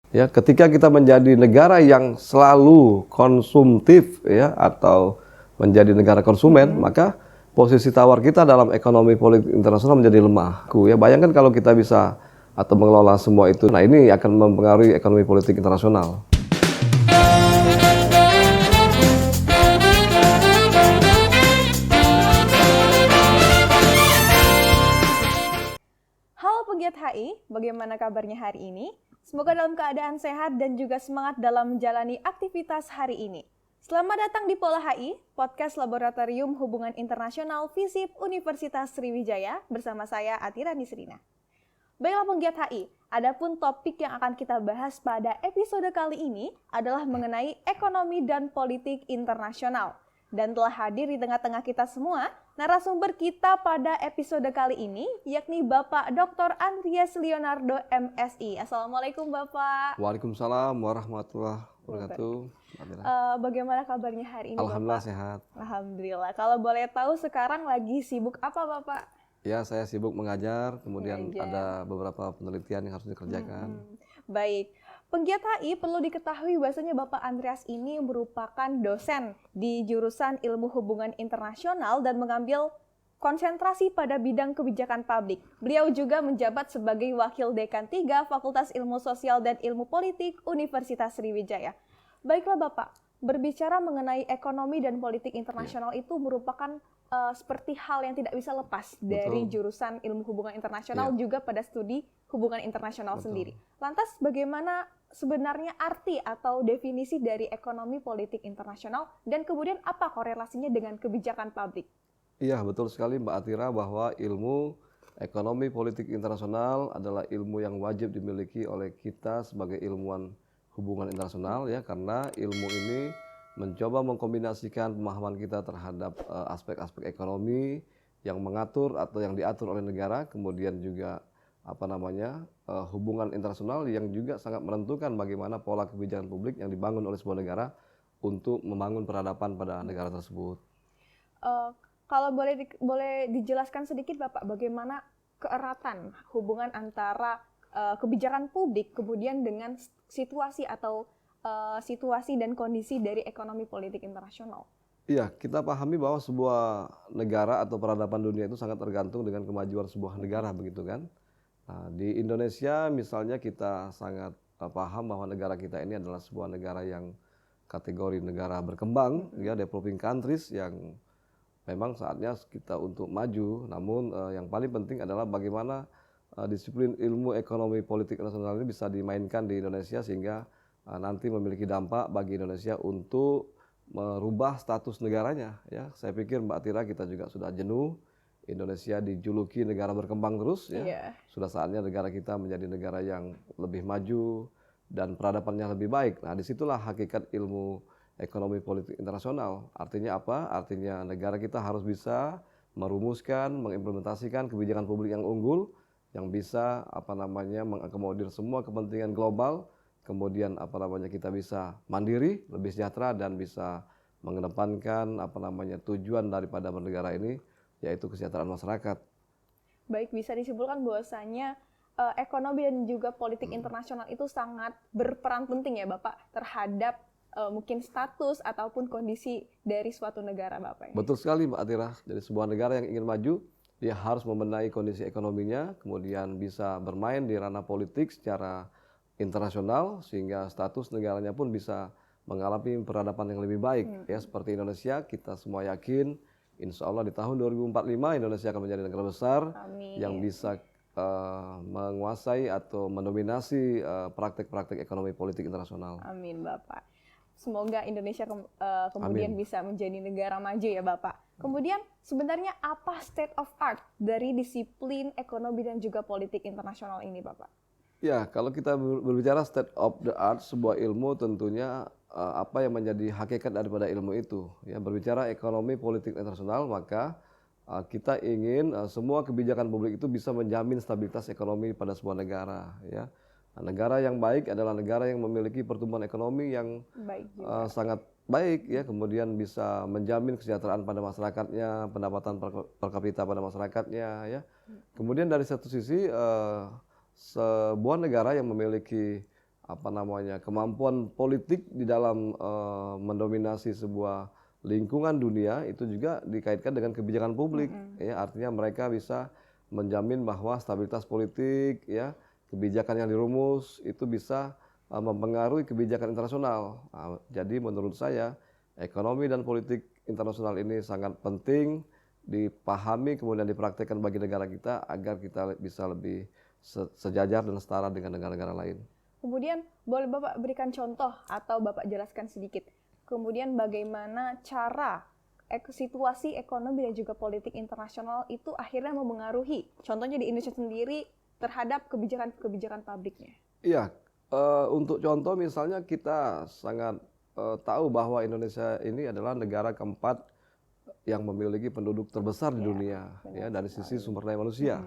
Ya, ketika kita menjadi negara yang selalu konsumtif ya atau menjadi negara konsumen, maka posisi tawar kita dalam ekonomi politik internasional menjadi lemah. Ya, bayangkan kalau kita bisa atau mengelola semua itu. Nah, ini akan mempengaruhi ekonomi politik internasional. Halo pegiat HI, bagaimana kabarnya hari ini? Semoga dalam keadaan sehat dan juga semangat dalam menjalani aktivitas hari ini. Selamat datang di Pola HI, podcast Laboratorium Hubungan Internasional FISIP Universitas Sriwijaya bersama saya Atira Nisrina. Baiklah penggiat HI, adapun topik yang akan kita bahas pada episode kali ini adalah mengenai ekonomi dan politik internasional. Dan telah hadir di tengah-tengah kita semua, narasumber kita pada episode kali ini, yakni Bapak Dr. Andreas Leonardo MSI. Assalamualaikum Bapak. Waalaikumsalam warahmatullahi wabarakatuh. Bagaimana kabarnya hari ini Alhamdulillah Bapak? sehat. Alhamdulillah. Kalau boleh tahu sekarang lagi sibuk apa Bapak? Ya, saya sibuk mengajar, kemudian ada beberapa penelitian yang harus dikerjakan. Baik. Penggiat HI perlu diketahui bahwasanya Bapak Andreas ini merupakan dosen di jurusan Ilmu Hubungan Internasional dan mengambil konsentrasi pada bidang kebijakan publik. Beliau juga menjabat sebagai Wakil Dekan 3 Fakultas Ilmu Sosial dan Ilmu Politik Universitas Sriwijaya. Baiklah Bapak, berbicara mengenai ekonomi dan politik internasional itu merupakan seperti hal yang tidak bisa lepas dari jurusan Ilmu Hubungan Internasional juga pada studi Hubungan Internasional sendiri. Lantas bagaimana sebenarnya arti atau definisi dari ekonomi politik internasional dan kemudian apa korelasinya dengan kebijakan publik? Iya, betul sekali Mbak Atira bahwa ilmu ekonomi politik internasional adalah ilmu yang wajib dimiliki oleh kita sebagai ilmuwan hubungan internasional ya, karena ilmu ini mencoba mengkombinasikan pemahaman kita terhadap aspek-aspek ekonomi yang mengatur atau yang diatur oleh negara, kemudian juga hubungan internasional yang juga sangat menentukan bagaimana pola kebijakan publik yang dibangun oleh sebuah negara untuk membangun peradaban pada negara tersebut. Kalau boleh dijelaskan sedikit Bapak, bagaimana keeratan hubungan antara kebijakan publik kemudian dengan situasi atau situasi dan kondisi dari ekonomi politik internasional? Iya, kita pahami bahwa sebuah negara atau peradaban dunia itu sangat tergantung dengan kemajuan sebuah negara, begitu kan? Nah, di Indonesia misalnya kita sangat paham bahwa negara kita ini adalah sebuah negara yang kategori negara berkembang, ya, developing countries yang memang saatnya kita untuk maju. Namun yang paling penting adalah bagaimana disiplin ilmu ekonomi politik nasional ini bisa dimainkan di Indonesia sehingga nanti memiliki dampak bagi Indonesia untuk merubah status negaranya. Ya, saya pikir Mbak Tira kita juga sudah jenuh. Indonesia dijuluki negara berkembang terus, ya. Yeah. Sudah saatnya negara kita menjadi negara yang lebih maju dan peradabannya lebih baik. Nah, disitulah hakikat ilmu ekonomi politik internasional. Artinya apa? Artinya negara kita harus bisa merumuskan, mengimplementasikan kebijakan publik yang unggul, yang bisa mengakomodir semua kepentingan global. Kemudian kita bisa mandiri, lebih sejahtera dan bisa mengedepankan tujuan daripada bernegara ini, yaitu kesejahteraan masyarakat. Baik, bisa disimpulkan bahwasanya ekonomi dan juga politik internasional itu sangat berperan penting ya Bapak terhadap mungkin status ataupun kondisi dari suatu negara Bapak. Betul sekali Mbak Atira. Jadi sebuah negara yang ingin maju, dia harus membenahi kondisi ekonominya, kemudian bisa bermain di ranah politik secara internasional sehingga status negaranya pun bisa mengalami peradaban yang lebih baik. Ya, seperti Indonesia, kita semua yakin insya Allah di tahun 2045 Indonesia akan menjadi negara besar. Amin. Yang bisa menguasai atau mendominasi praktek-praktek ekonomi politik internasional. Amin Bapak. Semoga Indonesia kemudian bisa menjadi negara maju ya Bapak. Kemudian sebenarnya apa state of art dari disiplin ekonomi dan juga politik internasional ini Bapak? Ya, kalau kita berbicara state of the art sebuah ilmu, tentunya apa yang menjadi hakikat daripada ilmu itu. Ya, berbicara ekonomi politik internasional, maka kita ingin semua kebijakan publik itu bisa menjamin stabilitas ekonomi pada sebuah negara. Ya, nah, negara yang baik adalah negara yang memiliki pertumbuhan ekonomi yang sangat baik, ya, kemudian bisa menjamin kesejahteraan pada masyarakatnya, pendapatan per kapita pada masyarakatnya. Ya, kemudian dari satu sisi sebuah negara yang memiliki kemampuan politik di dalam mendominasi sebuah lingkungan dunia itu juga dikaitkan dengan kebijakan publik. Ya, artinya mereka bisa menjamin bahwa stabilitas politik, ya, kebijakan yang dirumus itu bisa mempengaruhi kebijakan internasional. Jadi menurut saya ekonomi dan politik internasional ini sangat penting dipahami kemudian dipraktekkan bagi negara kita agar kita bisa lebih sejajar dan setara dengan negara-negara lain. Kemudian boleh Bapak berikan contoh atau Bapak jelaskan sedikit. Kemudian bagaimana cara situasi ekonomi dan juga politik internasional itu akhirnya mempengaruhi, contohnya di Indonesia sendiri terhadap kebijakan-kebijakan publiknya. Iya, untuk contoh misalnya kita sangat tahu bahwa Indonesia ini adalah negara keempat yang memiliki penduduk terbesar di dunia, ya, dari sisi sumber daya manusia.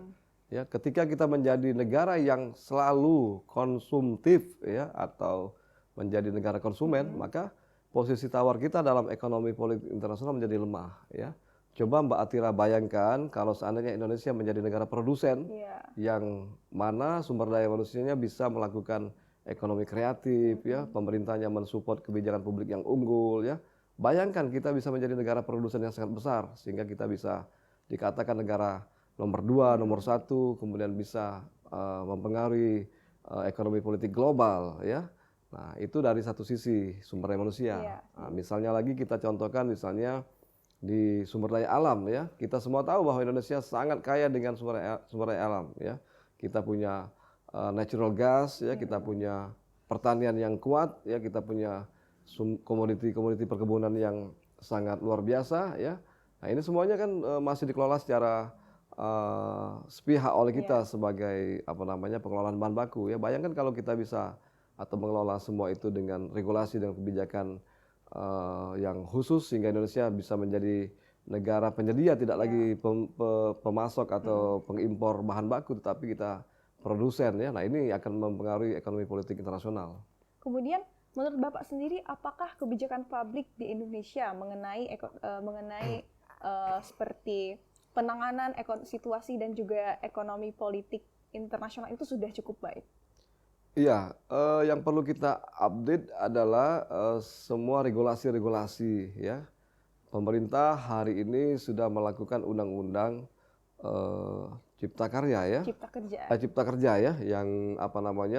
Ya, ketika kita menjadi negara yang selalu konsumtif, ya, atau menjadi negara konsumen, maka posisi tawar kita dalam ekonomi politik internasional menjadi lemah. Ya, coba Mbak Atira bayangkan kalau seandainya Indonesia menjadi negara produsen, yang mana sumber daya manusianya bisa melakukan ekonomi kreatif, ya, pemerintahnya mensupport kebijakan publik yang unggul, ya. Bayangkan kita bisa menjadi negara produsen yang sangat besar sehingga kita bisa dikatakan negara nomor 2, nomor 1, kemudian bisa mempengaruhi ekonomi politik global, ya. Nah, itu dari satu sisi sumber daya manusia. Nah, misalnya lagi kita contohkan misalnya di sumber daya alam, ya. Kita semua tahu bahwa Indonesia sangat kaya dengan sumber daya alam, ya. Kita punya natural gas, ya, kita punya pertanian yang kuat, ya, kita punya komoditi perkebunan yang sangat luar biasa, ya. Nah, ini semuanya kan masih dikelola secara sepihak oleh kita sebagai pengelolaan bahan baku, ya. Bayangkan kalau kita bisa atau mengelola semua itu dengan regulasi dan kebijakan yang khusus sehingga Indonesia bisa menjadi negara penyedia, tidak lagi pemasok atau pengimpor bahan baku, tetapi kita produsen, ya. Nah, ini akan mempengaruhi ekonomi politik internasional. Kemudian menurut Bapak sendiri, apakah kebijakan publik di Indonesia mengenai seperti penanganan situasi dan juga ekonomi politik internasional itu sudah cukup baik? Iya, yang perlu kita update adalah semua regulasi-regulasi, ya. Pemerintah hari ini sudah melakukan undang-undang Cipta Karya, ya. Cipta Kerja, ya, yang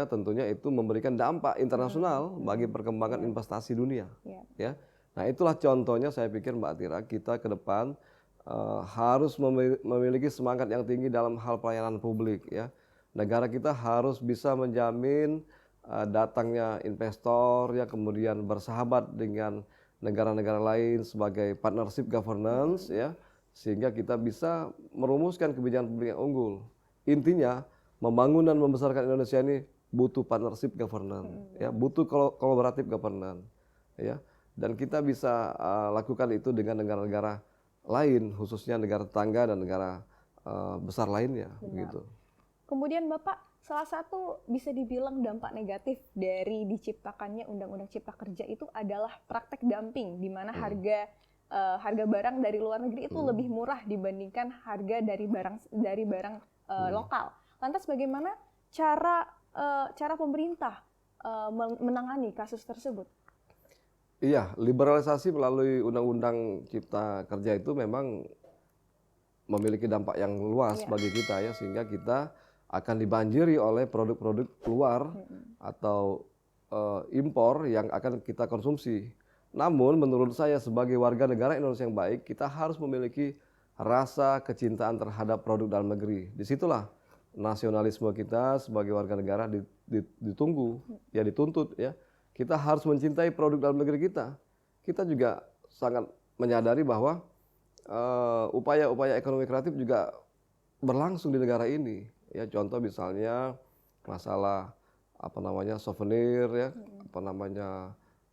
tentunya itu memberikan dampak internasional bagi perkembangan investasi dunia, ya. Nah, itulah contohnya saya pikir Mbak Atira, kita ke depan harus memiliki semangat yang tinggi dalam hal pelayanan publik, ya. Negara kita harus bisa menjamin datangnya investor, ya, kemudian bersahabat dengan negara-negara lain sebagai partnership governance, ya, sehingga kita bisa merumuskan kebijakan publik yang unggul. Intinya, membangun dan membesarkan Indonesia ini butuh partnership governance, ya, butuh kolaboratif governance, ya, dan kita bisa lakukan itu dengan negara-negara lain, khususnya negara tetangga dan negara besar lainnya, begitu. Kemudian Bapak, salah satu bisa dibilang dampak negatif dari diciptakannya Undang-Undang Cipta Kerja itu adalah praktek dumping, di mana harga barang dari luar negeri itu lebih murah dibandingkan harga dari barang lokal. Lantas bagaimana cara pemerintah menangani kasus tersebut? Iya, liberalisasi melalui Undang-Undang Cipta Kerja itu memang memiliki dampak yang luas bagi kita, ya, sehingga kita akan dibanjiri oleh produk-produk luar atau impor yang akan kita konsumsi. Namun menurut saya sebagai warga negara Indonesia yang baik, kita harus memiliki rasa kecintaan terhadap produk dalam negeri. Disitulah nasionalisme kita sebagai warga negara dituntut, ya. Kita harus mencintai produk dalam negeri kita. Kita juga sangat menyadari bahwa upaya-upaya ekonomi kreatif juga berlangsung di negara ini. Ya, contoh misalnya masalah souvenir, ya,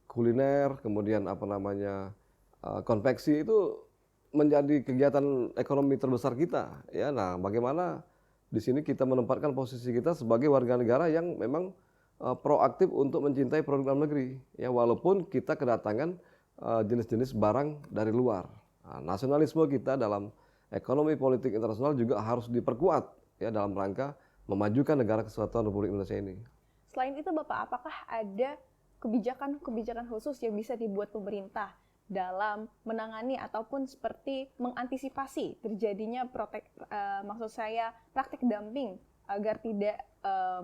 kuliner, kemudian konveksi itu menjadi kegiatan ekonomi terbesar kita, ya. Nah, bagaimana di sini kita menempatkan posisi kita sebagai warga negara yang memang proaktif untuk mencintai produk dalam negeri, ya, walaupun kita kedatangan jenis-jenis barang dari luar. Nah, nasionalisme kita dalam ekonomi politik internasional juga harus diperkuat, ya, dalam rangka memajukan negara kesatuan Republik Indonesia ini. Selain itu Bapak, apakah ada kebijakan-kebijakan khusus yang bisa dibuat pemerintah dalam menangani ataupun seperti mengantisipasi terjadinya praktik dumping agar tidak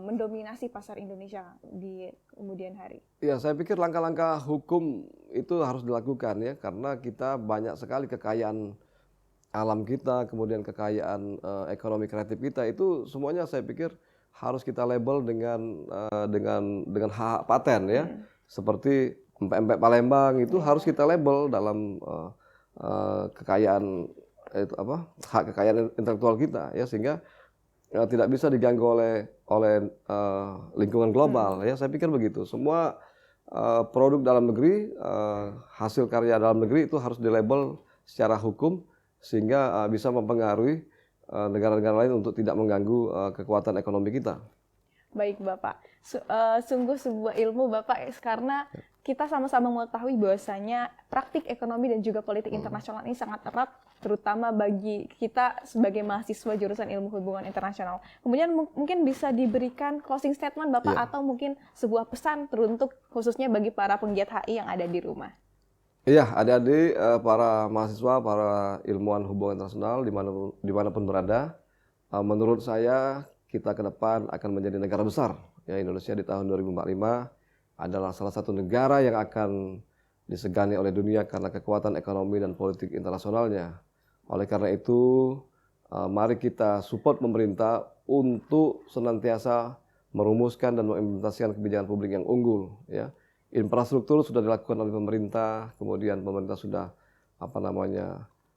mendominasi pasar Indonesia di kemudian hari? Ya, saya pikir langkah-langkah hukum itu harus dilakukan ya, karena kita banyak sekali kekayaan alam kita, kemudian kekayaan ekonomi kreatif kita, itu semuanya saya pikir harus kita label dengan hak paten ya. Seperti empek-empek Palembang itu harus kita label dalam kekayaan hak kekayaan intelektual kita ya, sehingga tidak bisa diganggu oleh lingkungan global ya. Saya pikir begitu. Semua produk dalam negeri, hasil karya dalam negeri itu harus dilabel secara hukum sehingga bisa mempengaruhi negara-negara lain untuk tidak mengganggu kekuatan ekonomi kita. Baik Bapak, sungguh sebuah ilmu Bapak, karena kita sama-sama mengetahui bahwasanya praktik ekonomi dan juga politik internasional ini sangat erat, terutama bagi kita sebagai mahasiswa jurusan ilmu hubungan internasional. Kemudian mungkin bisa diberikan closing statement Bapak, atau mungkin sebuah pesan teruntuk khususnya bagi para penggiat HI yang ada di rumah. Iya, adik-adik, para mahasiswa, para ilmuwan hubungan internasional dimanapun berada, menurut saya kita ke depan akan menjadi negara besar. Ya, Indonesia di tahun 2045 adalah salah satu negara yang akan disegani oleh dunia karena kekuatan ekonomi dan politik internasionalnya. Oleh karena itu, mari kita support pemerintah untuk senantiasa merumuskan dan mengimplementasikan kebijakan publik yang unggul. Ya. Infrastruktur sudah dilakukan oleh pemerintah, kemudian pemerintah sudah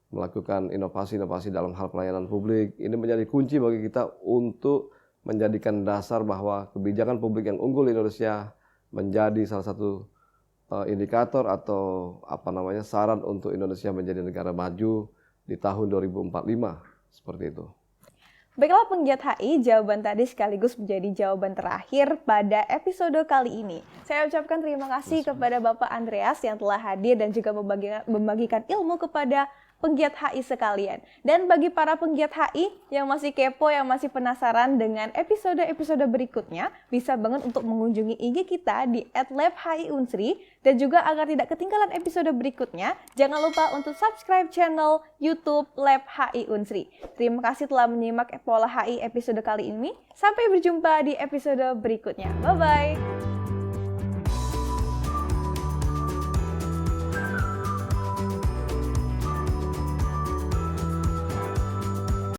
melakukan inovasi-inovasi dalam hal pelayanan publik. Ini menjadi kunci bagi kita untuk menjadikan dasar bahwa kebijakan publik yang unggul di Indonesia menjadi salah satu indikator atau saran untuk Indonesia menjadi negara maju di tahun 2045, seperti itu. Baiklah penggiat HI, jawaban tadi sekaligus menjadi jawaban terakhir pada episode kali ini. Saya ucapkan terima kasih kepada Bapak Andreas yang telah hadir dan juga membagikan ilmu kepada penggiat HI sekalian. Dan bagi para penggiat HI yang masih kepo, yang masih penasaran dengan episode-episode berikutnya, bisa banget untuk mengunjungi IG kita di @labhiunsri, dan juga agar tidak ketinggalan episode berikutnya, jangan lupa untuk subscribe channel YouTube Lab HI Unsri. Terima kasih telah menyimak Pola HI episode kali ini. Sampai berjumpa di episode berikutnya. Bye-bye!